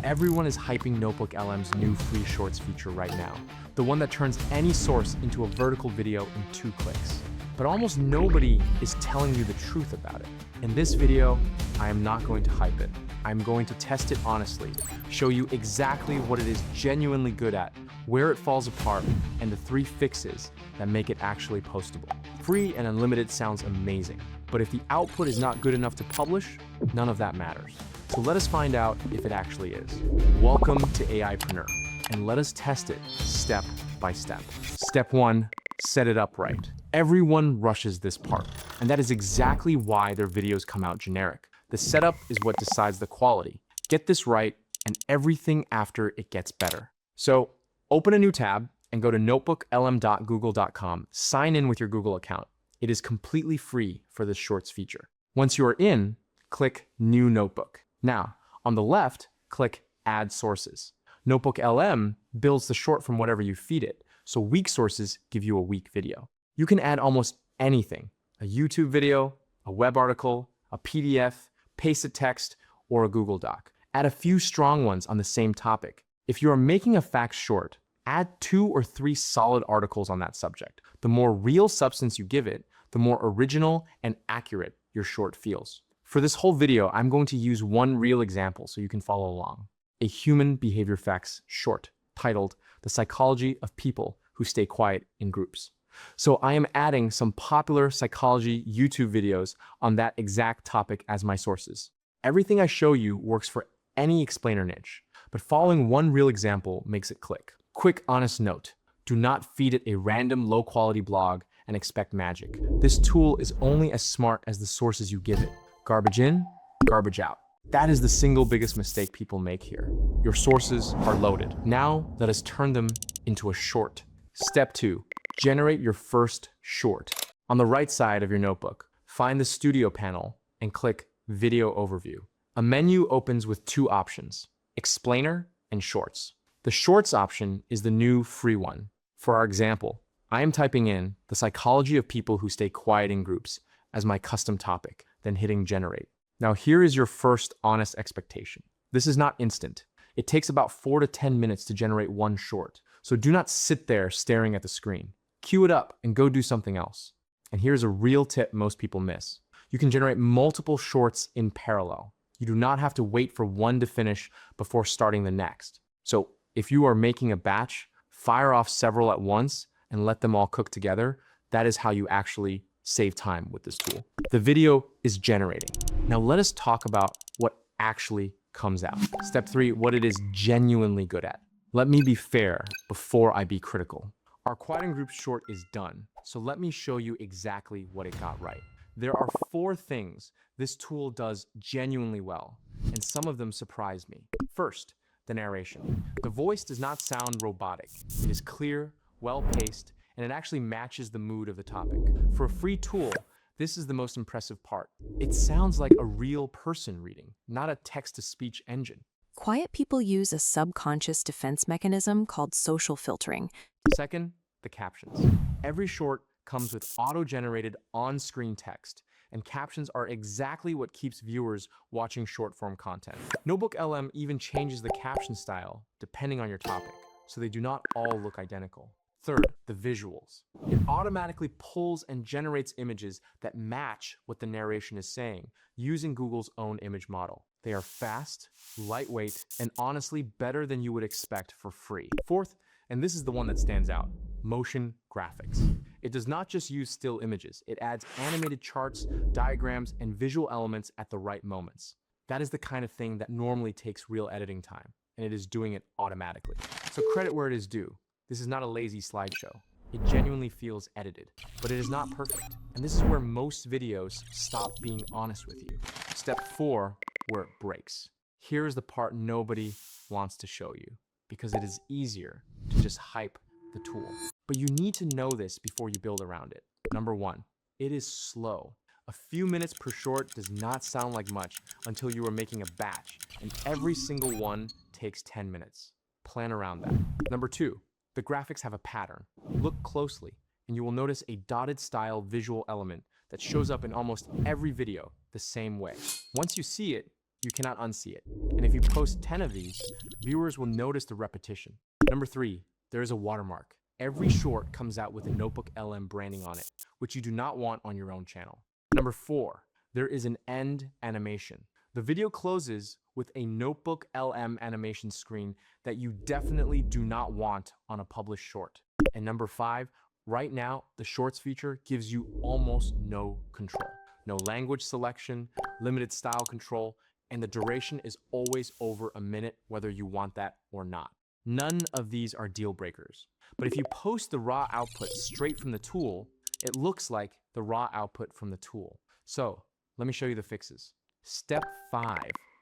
Everyone is hyping NotebookLM's new free Shorts feature right now, the one that turns any source into a vertical video in 2 clicks. But almost nobody is telling you the truth about it. In this video, I am not going to hype it. I'm going to test it honestly, show you exactly what it is genuinely good at, where it falls apart, and the 3 fixes that make it actually postable. Free and unlimited sounds amazing, but if the output is not good enough to publish, none of that matters. So let us find out if it actually is. Welcome to AIpreneur, and let us test it step by step. Step 1, set it up right. Everyone rushes this part, and that is exactly why their videos come out generic. The setup is what decides the quality. Get this right, and everything after it gets better. So open a new tab and go to notebooklm.google.com. Sign in with your Google account. It is completely free for this Shorts feature. Once you are in, click New Notebook. Now, on the left, click Add Sources. NotebookLM builds the short from whatever you feed it, so weak sources give you a weak video. You can add almost anything: a YouTube video, a web article, a PDF, pasted text, or a Google Doc. Add a few strong ones on the same topic. If you are making a fact short, add 2 or 3 solid articles on that subject. The more real substance you give it, the more original and accurate your short feels. For this whole video, I'm going to use one real example so you can follow along. A human behavior facts short titled "The Psychology of People Who Stay Quiet in Groups." So I am adding some popular psychology YouTube videos on that exact topic as my sources. Everything I show you works for any explainer niche, but following one real example makes it click. Quick honest note, do not feed it a random low quality blog and expect magic. This tool is only as smart as the sources you give it. Garbage in, garbage out. That is the single biggest mistake people make here. Your sources are loaded. Now let us turn them into a short. Step 2, generate your first short. On the right side of your notebook, find the studio panel and click Video Overview. A menu opens with 2 options: Explainer and Shorts. The Shorts option is the new free one. For our example, I am typing in "The Psychology of People Who Stay Quiet in Groups" as my custom topic, then hitting Generate. Now here is your first honest expectation. This is not instant. It takes about 4 to 10 minutes to generate one short, so do not sit there staring at the screen. Cue it up and go do something else. And here's a real tip most people miss. You can generate multiple shorts in parallel. You do not have to wait for one to finish before starting the next. So if you are making a batch, fire off several at once and let them all cook together. That is how you actually save time with this tool. The video is generating. Now let us talk about what actually comes out. Step 3, what it is genuinely good at. Let me be fair before I be critical. Our Quiet in Groups short is done, so let me show you exactly what it got right. There are 4 things this tool does genuinely well, and some of them surprise me. First, the narration. The voice does not sound robotic. It is clear, well-paced, and it actually matches the mood of the topic. For a free tool, this is the most impressive part. It sounds like a real person reading, not a text-to-speech engine. Quiet people use a subconscious defense mechanism called social filtering. Second, the captions. Every short comes with auto-generated on-screen text, and captions are exactly what keeps viewers watching short-form content. NotebookLM even changes the caption style depending on your topic, so they do not all look identical. Third, the visuals. It automatically pulls and generates images that match what the narration is saying using Google's own image model. They are fast, lightweight, and honestly better than you would expect for free. Fourth, and this is the one that stands out, motion graphics. It does not just use still images. It adds animated charts, diagrams, and visual elements at the right moments. That is the kind of thing that normally takes real editing time, and it is doing it automatically. So credit where it is due. This is not a lazy slideshow. It genuinely feels edited, but it is not perfect. And this is where most videos stop being honest with you. Step 4, where it breaks. Here is the part nobody wants to show you, because it is easier to just hype the tool. But you need to know this before you build around it. Number 1, it is slow. A few minutes per short does not sound like much until you are making a batch, and every single one takes 10 minutes. Plan around that. Number 2, the graphics have a pattern. Look closely, and you will notice a dotted style visual element that shows up in almost every video the same way. Once you see it, you cannot unsee it. And if you post 10 of these, viewers will notice the repetition. Number 3, there is a watermark. Every short comes out with a NotebookLM branding on it, which you do not want on your own channel. Number 4, there is an end animation. The video closes with a NotebookLM animation screen that you definitely do not want on a published short. And number 5, right now, the Shorts feature gives you almost no control. No language selection, limited style control, and the duration is always over a minute, whether you want that or not. None of these are deal breakers. But if you post the raw output straight from the tool, it looks like the raw output from the tool. So let me show you the fixes. Step 5,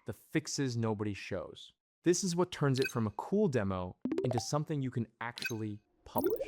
the fixes nobody shows. This is what turns it from a cool demo into something you can actually publish.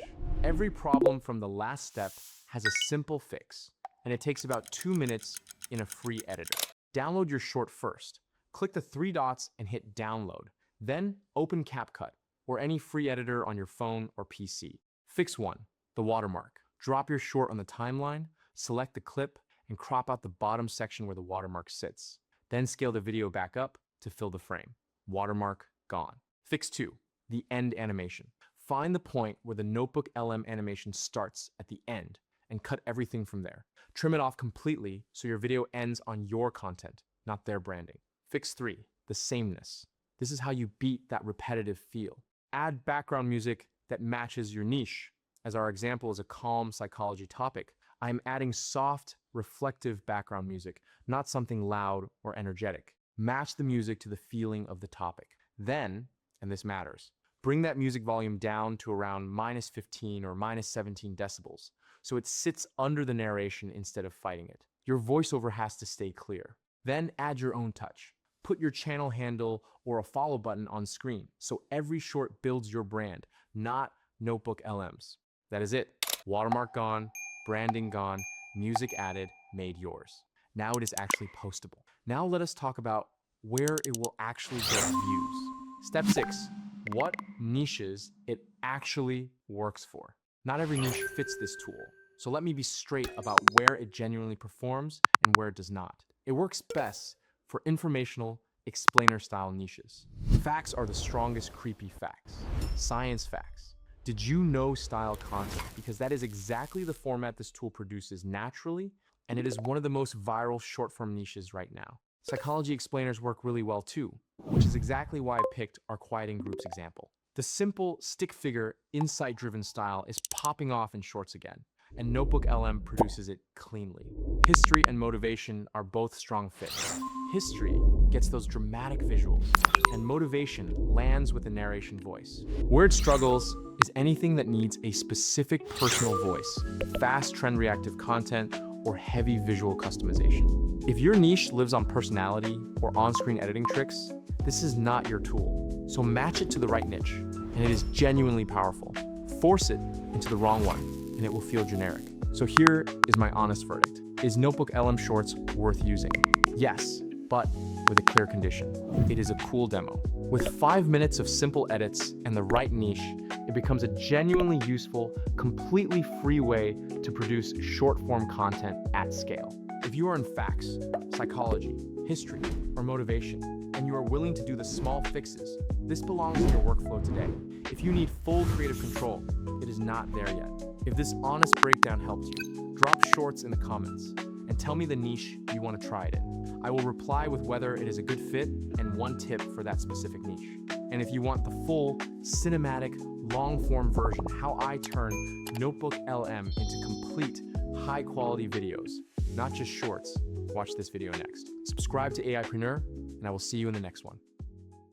Every problem from the last step has a simple fix, and it takes about 2 minutes in a free editor. Download your short first. Click the 3 dots and hit download. Then open CapCut or any free editor on your phone or PC. Fix 1, the watermark. Drop your short on the timeline, select the clip, and crop out the bottom section where the watermark sits. Then scale the video back up to fill the frame. Watermark gone. Fix 2, the end animation. Find the point where the NotebookLM animation starts at the end and cut everything from there. Trim it off completely so your video ends on your content, not their branding. Fix 3, the sameness. This is how you beat that repetitive feel. Add background music that matches your niche. As our example is a calm psychology topic, I'm adding soft, reflective background music, not something loud or energetic. Match the music to the feeling of the topic. Then, and this matters, bring that music volume down to around -15 or -17 decibels, so it sits under the narration instead of fighting it. Your voiceover has to stay clear. Then add your own touch. Put your channel handle or a follow button on screen, so every short builds your brand, not NotebookLM's. That is it. Watermark gone, branding gone, music added, made yours. Now it is actually postable. Now let us talk about where it will actually get views. Step 6, what niches it actually works for. Not every niche fits this tool, so let me be straight about where it genuinely performs and where it does not. It works best for informational, explainer-style niches. Facts are the strongest creepy facts. Science facts. Did you know style content? Because that is exactly the format this tool produces naturally, and it is one of the most viral short-form niches right now. Psychology explainers work really well too, which is exactly why I picked our quieting groups example. The simple, stick figure, insight-driven style is popping off in shorts again, and NotebookLM produces it cleanly. History and motivation are both strong fits. History gets those dramatic visuals, and motivation lands with a narration voice. Where it struggles is anything that needs a specific personal voice, fast trend-reactive content, or heavy visual customization. If your niche lives on personality or on-screen editing tricks, this is not your tool. So match it to the right niche, and it is genuinely powerful. Force it into the wrong one, and it will feel generic. So here is my honest verdict. Is NotebookLM Shorts worth using? Yes, but with a clear condition. It is a cool demo. With 5 minutes of simple edits and the right niche, it becomes a genuinely useful, completely free way to produce short-form content at scale. If you are in facts, psychology, history, or motivation, and you are willing to do the small fixes, this belongs in your workflow today. If you need full creative control, it is not there yet. If this honest breakdown helped you, drop shorts in the comments and tell me the niche you want to try it in. I will reply with whether it is a good fit and one tip for that specific niche. And if you want the full, cinematic, long-form version, how I turn NotebookLM into complete, high-quality videos, not just shorts, watch this video next. Subscribe to AIpreneur, and I will see you in the next one.